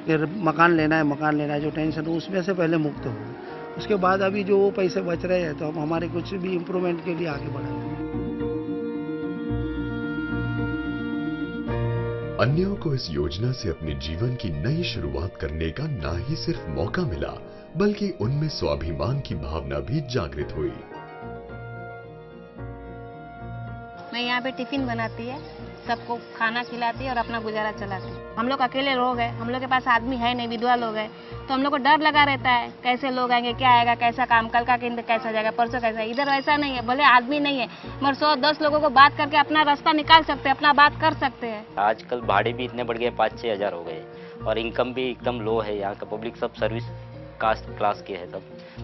कि मकान लेना है जो टेंशन उसमें से पहले मुक्त हो। उसके बाद अभी जो वो पैसे बच रहे हैं तो हम हमारे कुछ भी इम्प्रूवमेंट के लिए आगे बढ़ाएंगे। अन्यों को इस योजना से अपने जीवन की नई शुरुआत करने का ना ही सिर्फ मौका मिला, बल्कि उनमें स्वाभिमान की भावना भी जागृत हुई। मैं यहाँ पे टिफिन बनाती है, सबको खाना खिलाती है और अपना गुजारा चलाती है। हम लोग अकेले लोग हैं, हम लोग के पास आदमी है नहीं, विधवा लोग हैं, तो हम लोग को डर लगा रहता है कैसे लोग आएंगे, क्या आएगा, कैसा काम, कल का दिन कैसा जाएगा, परसों कैसा। इधर वैसा नहीं है, भले आदमी नहीं है मगर 100-10 लोगों को बात करके अपना रास्ता निकाल सकते हैं, अपना बात कर सकते हैं। आजकल भाड़े भी इतने बढ़ गए, 5-6 हज़ार हो गए और इनकम भी एकदम लो है। यहाँ का पब्लिक सब सर्विस कास्ट क्लास के है, सब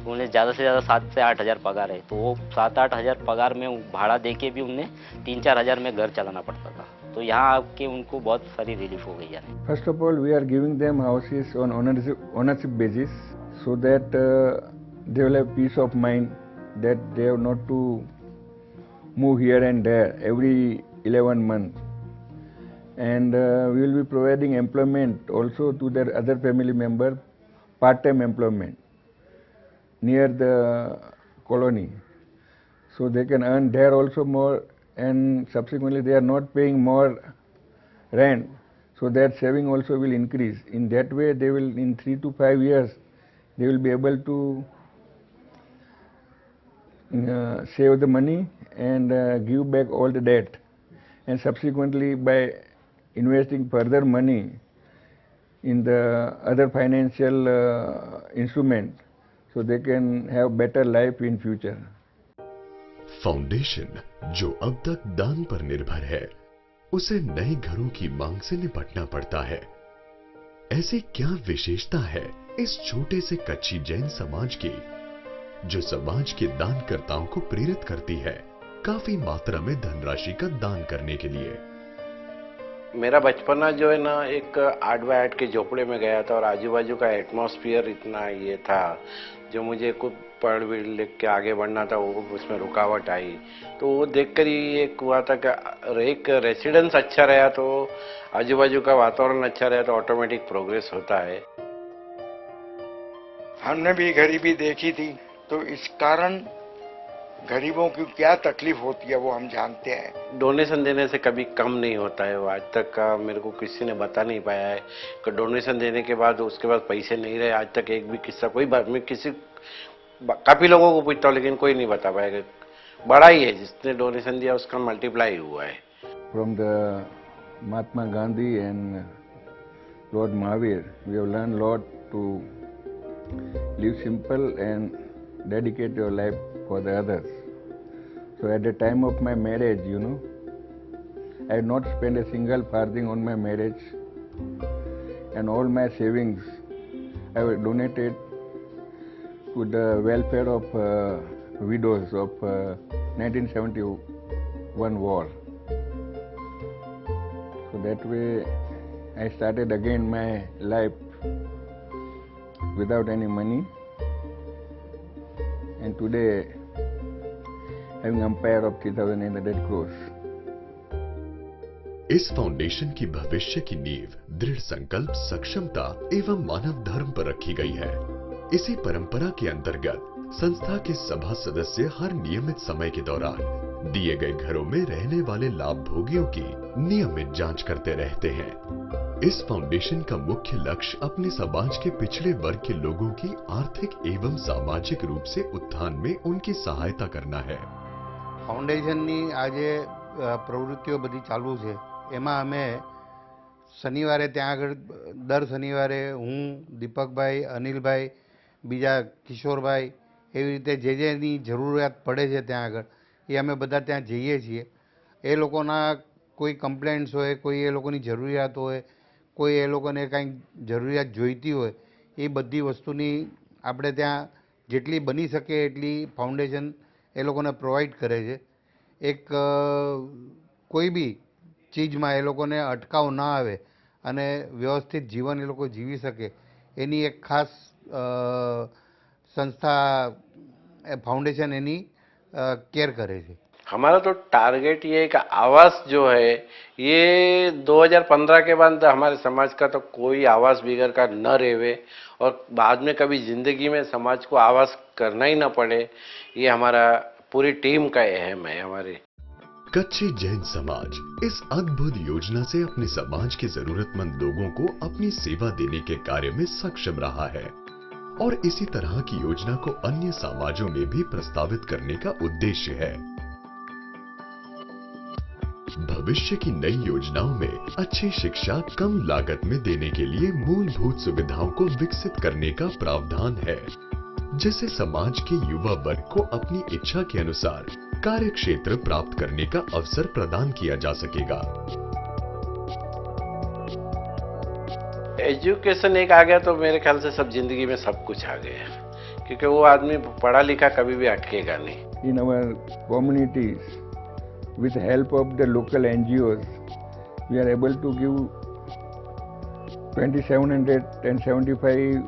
उन्हें ज़्यादा से ज़्यादा 7 से 8 हज़ार पगार है, तो वो 7-8 हज़ार पगार में भाड़ा दे के भी उन्हें 3-4 हज़ार में घर चलाना पड़ता था। तो यहाँ आके उनको बहुत सारी रिलीफ हो गई है। First of all, we are giving them houses on ownership basis, so that they will have peace of mind that they have not to move here and there every 11 months. And we will be providing employment also to their other family member, part-time employment near the colony, so they can earn there also more, and subsequently they are not paying more rent, so their saving also will increase. In that way, they will, in 3 to 5 years, they will be able to save the money and give back all the debt, and subsequently by investing further money in the other financial instrument, so they can have better life in future. Foundation जो अब तक दान पर निर्भर है, उसे नए घरों की मांग से निपटना पड़ता है। ऐसी क्या विशेषता है इस छोटे से कच्ची जैन समाज की, जो समाज के दानकर्ताओं को प्रेरित करती है काफी मात्रा में धनराशि का दान करने के लिए। मेरा बचपना जो है ना, एक 8x8 के झोपड़े में गया था और आजू बाजू का एटमॉस्फेयर इतना ये था, जो मुझे कुछ पढ़ लिख के आगे बढ़ना था, वो उसमें रुकावट आई। तो वो देखकर ही एक हुआ था कि एक रेसिडेंस अच्छा रहा तो आजू बाजू का वातावरण अच्छा रहा तो ऑटोमेटिक प्रोग्रेस होता है। हमने भी गरीबी देखी थी, तो इस कारण गरीबों की क्या तकलीफ होती है वो हम जानते हैं। डोनेशन देने से कभी कम नहीं होता है। वो आज तक का मेरे को किसी ने बता नहीं पाया है कि डोनेशन देने के बाद उसके बाद पैसे नहीं रहे। आज तक एक भी किस्सा, कोई बात मैं काफी लोगों को पूछता हूँ लेकिन कोई नहीं बता पाएगा। बड़ा ही है, जिसने डोनेशन दिया उसका मल्टीप्लाई हुआ है। From the Mahatma Gandhi and Lord Mahavir, we have learned a lot to live simple and dedicate your life for the others. So at the time of my marriage, I had not spent a single farthing on my marriage, and all my savings I have donated to the welfare of widows of 1971 war. So that way I started again my life without any money, and today having empire of 3,800 crores. इस foundation की भविष्य की नींव दृढ़ संकल्प, सक्षमता एवं मानव धर्म पर रखी गई है। इसी परंपरा के अंतर्गत संस्था के सभा सदस्य हर नियमित समय के दौरान दिए गए घरों में रहने वाले लाभ भोगियों की नियमित जांच करते रहते हैं। इस फाउंडेशन का मुख्य लक्ष्य अपने समाज के पिछड़े वर्ग के लोगों की आर्थिक एवं सामाजिक रूप से उत्थान में उनकी सहायता करना है। फाउंडेशननी આજે પ્રવૃત્તિઓ બધી ચાલુ છે, એમાં અમે શનિવારે ત્યાં આગળ દર શનિવારે હું, દીપકભાઈ, અનિલભાઈ, બીજા કિશોરભાઈ, એવી રીતે જેની જરૂરિયાત પડે છે ત્યાં આગળ એ અમે બધા ત્યાં જઈએ છીએ। એ લોકોના કોઈ કમ્પ્લેન્ટ્સ હોય, કોઈ એ લોકોની જરૂરિયાત હોય, કોઈ એ લોકોને કાંઈ જરૂરિયાત જોઈતી હોય, એ બધી વસ્તુની આપણે ત્યાં જેટલી બની શકે એટલી ફાઉન્ડેશન એ લોકોને પ્રોવાઈડ કરે છે। એક કોઈ બી ચીજમાં એ લોકોને અટકાવ ના આવે અને વ્યવસ્થિત જીવન એ લોકો જીવી શકે એની એક ખાસ સંસ્થા ફાઉન્ડેશન એની કેર કરે છે। हमारा तो टारगेट ये है कि आवास जो है ये 2015 के बाद हमारे समाज का तो कोई आवास बिगर का न रहे और बाद में कभी जिंदगी में समाज को आवास करना ही ना पड़े, ये हमारा पूरी टीम का अहम है हमारी। कच्ची जैन समाज इस अद्भुत योजना से अपने समाज के जरूरतमंद लोगों को अपनी सेवा देने के कार्य में सक्षम रहा है और इसी तरह की योजना को अन्य समाजों में भी प्रस्तावित करने का उद्देश्य है। भविष्य की नई योजनाओं में अच्छी शिक्षा कम लागत में देने के लिए मूलभूत सुविधाओं को विकसित करने का प्रावधान है, जिससे समाज के युवा वर्ग को अपनी इच्छा के अनुसार कार्य क्षेत्र प्राप्त करने का अवसर प्रदान किया जा सकेगा। एजुकेशन एक आ गया तो मेरे ख्याल से सब जिंदगी में सब कुछ आ गया, क्योंकि वो आदमी पढ़ा लिखा कभी भी अटकेगा नहीं। In our communities, with help of the local NGOs, we are able to give 2,775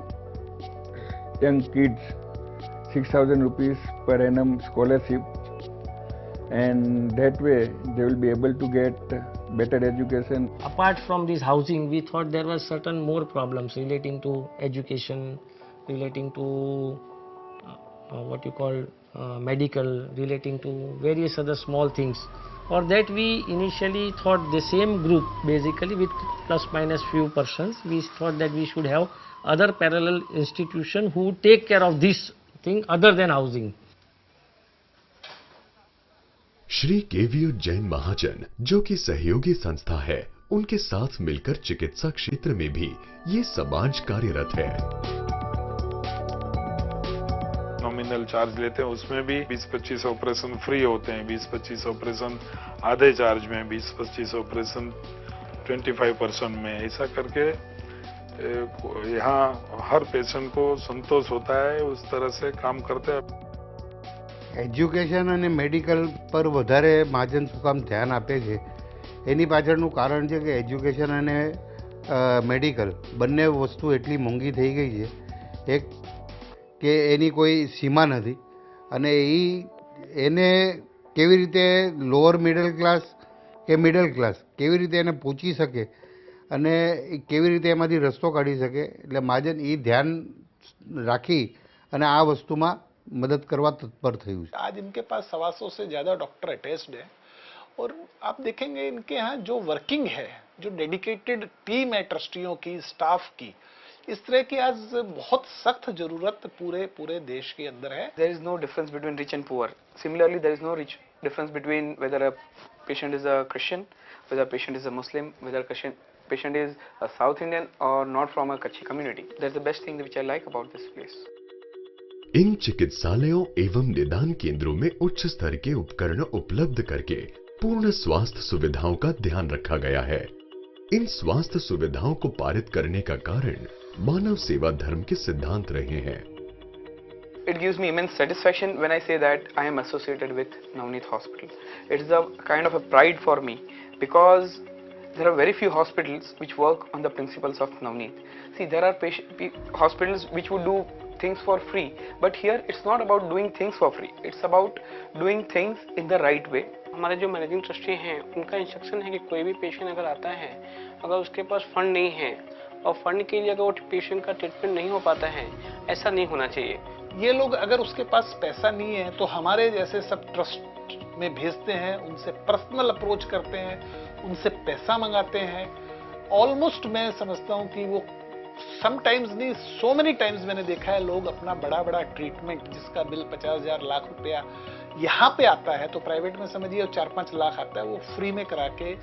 young kids 6,000 rupees per annum scholarship, and that way they will be able to get better education. Apart from this housing, we thought there were certain more problems relating to education, relating to what you call medical, relating to various other small things. For that we initially thought the same group, basically with plus minus few persons, we thought that we should have other parallel institution who take care of this thing other than housing. Shri केवीओ Jain महाजन, जो कि सहयोगी संस्था है, उनके साथ मिलकर चिकित्सा क्षेत्र में भी ये समाज कार्यरत है। नॉमिनल चार्ज लेते हैं, उसमें भी 20-25 ऑपरेशन फ्री होते हैं, 20-25 ऑपरेशन आधे चार्ज में, 20-25 ऑपरेशन 25% में, ऐसा करके यहाँ हर पेशेंट को संतोष होता है, उस तरह से काम करते हैं। એજ્યુકેશન અને મેડિકલ પર વધારે મહાજન શું કામ ધ્યાન આપે છે એની પાછળનું કારણ છે કે એજ્યુકેશન અને મેડિકલ બંને વસ્તુ એટલી મોંઘી થઈ ગઈ છે એક કે એની કોઈ સીમા નથી અને એને કેવી રીતે લોઅર મિડલ ક્લાસ કે મિડલ ક્લાસ કેવી રીતે એને પહોંચી શકે અને કેવી રીતે એમાંથી રસ્તો કાઢી શકે, એટલે મહાજન એ ધ્યાન રાખી અને આ વસ્તુમાં मदद करवा तत्पर थे। आज इनके पास 125 से ज्यादा डॉक्टर अटैच्ड है और आप देखेंगे इनके यहाँ जो वर्किंग है, जो डेडिकेटेड टीम है ट्रस्टियों की, स्टाफ की, इस तरह की आज बहुत सख्त जरूरत पूरे देश के अंदर है। There is no difference between rich and poor. Similarly, there is no difference between whether a patient is a Christian, whether a patient is a Muslim, whether a patient is a South Indian or not from a Kutchi community. That's the best thing which I like about this place. इन चिकित्सालयों एवं निदान केंद्रों में उच्च स्तर के उपकरण उपलब्ध करके पूर्ण स्वास्थ्य सुविधाओं का ध्यान रखा गया है। इन स्वास्थ्य सुविधाओं को पारित करने का कारण मानव सेवा धर्म के सिद्धांत रहे हैं। It gives me immense satisfaction when I say that I am associated with Navneet Hospital. It's a kind of a pride for me because there are very few hospitals which work on the principles of Navneet. See, there are hospitals which would do things for free, but here it's not about doing things for free, it's about doing things in the right way. हमारे जो managing trustee हैं उनका instruction है कि कोई भी patient अगर आता है, अगर उसके पास फंड नहीं है और फंड के लिए अगर वो पेशेंट का ट्रीटमेंट नहीं हो पाता है, ऐसा नहीं होना चाहिए। ये लोग अगर उसके पास पैसा नहीं है तो हमारे जैसे सब ट्रस्ट में भेजते हैं, उनसे पर्सनल अप्रोच करते हैं, उनसे पैसा मंगाते हैं। ऑलमोस्ट मैं समझता हूँ कि वो समटाइम्स नहीं, सो मेनी टाइम्स मैंने देखा है लोग अपना बड़ा ट्रीटमेंट जिसका बिल 50,000 लाख रुपया यहाँ पे आता है तो प्राइवेट में समझिए 4-5 लाख आता है, वो फ्री में करा के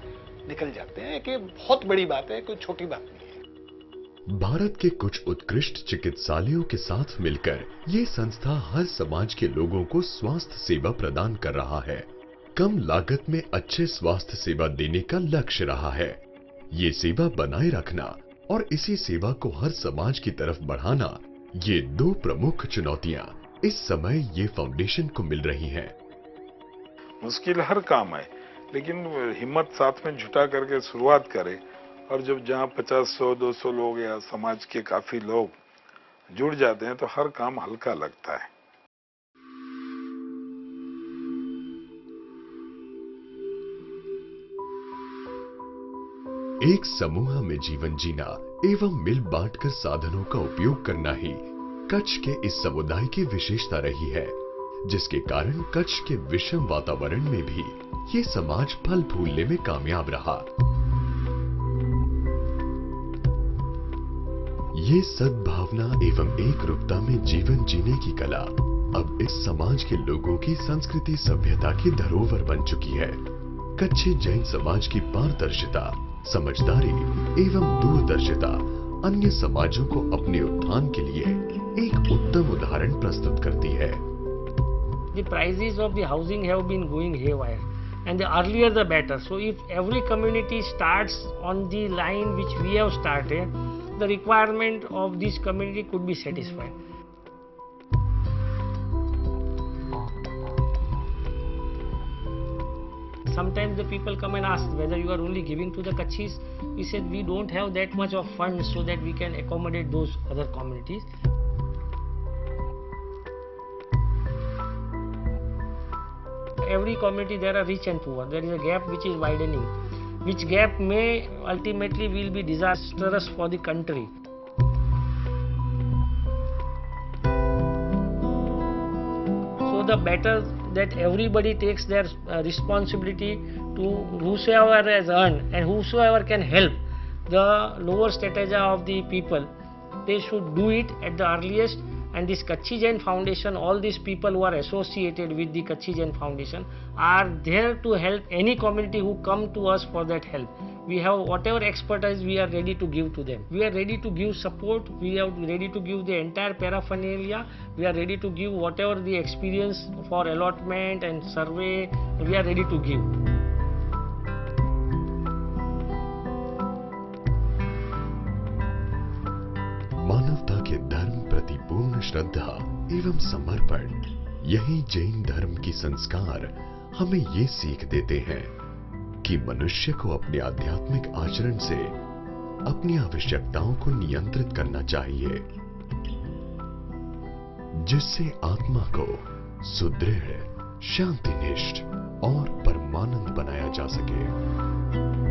निकल जाते हैं, कि बहुत बड़ी बात है, कोई छोटी बात नहीं है। भारत के कुछ उत्कृष्ट चिकित्सालयों के साथ मिलकर ये संस्था हर समाज के लोगों को स्वास्थ्य सेवा प्रदान कर रहा है। कम लागत में अच्छे स्वास्थ्य सेवा देने का लक्ष्य रहा है। ये सेवा बनाए रखना और इसी सेवा को हर समाज की तरफ बढ़ाना, ये दो प्रमुख चुनौतियां इस समय ये फाउंडेशन को मिल रही हैं। मुश्किल हर काम है, लेकिन हिम्मत साथ में जुटा करके शुरुआत करें और जब जहाँ 50, 100, 200 लोग या समाज के काफी लोग जुड़ जाते हैं तो हर काम हल्का लगता है। एक समूह में जीवन जीना एवं मिल बांटकर साधनों का उपयोग करना ही कच्छ के इस समुदाय की विशेषता रही है, जिसके कारण कच्छ के विषम वातावरण में भी ये समाज फल फूलने में कामयाब रहा। ये सद्भावना एवं एक रूपता में जीवन जीने की कला अब इस समाज के लोगों की संस्कृति सभ्यता की धरोहर बन चुकी है। कच्छी जैन समाज की पारदर्शिता, समझदारी एवं दूरदर्शिता अन्य समाजों को अपने उत्थान के लिए एक उत्तम उदाहरण प्रस्तुत करती है। The prices of the housing have been going haywire, and the earlier the better. So if every community starts on the line which we have started, the requirement of this community could be satisfied. Sometimes the people come and ask whether you are only giving to the Kachchis. We said we don't have that much of funds so that we can accommodate those other communities. Every community there are rich and poor. There is a gap which is widening, which gap may ultimately will be disastrous for the country. So the better that everybody takes their responsibility to whosoever has earned and whosoever can help the lower strata of the people, they should do it at the earliest. And this Kachchi Jain Foundation, all these people who are associated with the Kachchi Jain Foundation are there to help any community who come to us for that help. We have whatever expertise we are ready to give to them. We are ready to give support, we are ready to give the entire paraphernalia, we are ready to give whatever the experience for allotment and survey, we are ready to give. मानवता के धर्म प्रति पूर्ण श्रद्धा एवं समर्पण, यही जैन धर्म की संस्कार हमें ये सीख देते हैं कि मनुष्य को अपने आध्यात्मिक आचरण से अपनी आवश्यकताओं को नियंत्रित करना चाहिए, जिससे आत्मा को सुदृढ़, शांतिनिष्ठ और परमानंद बनाया जा सके।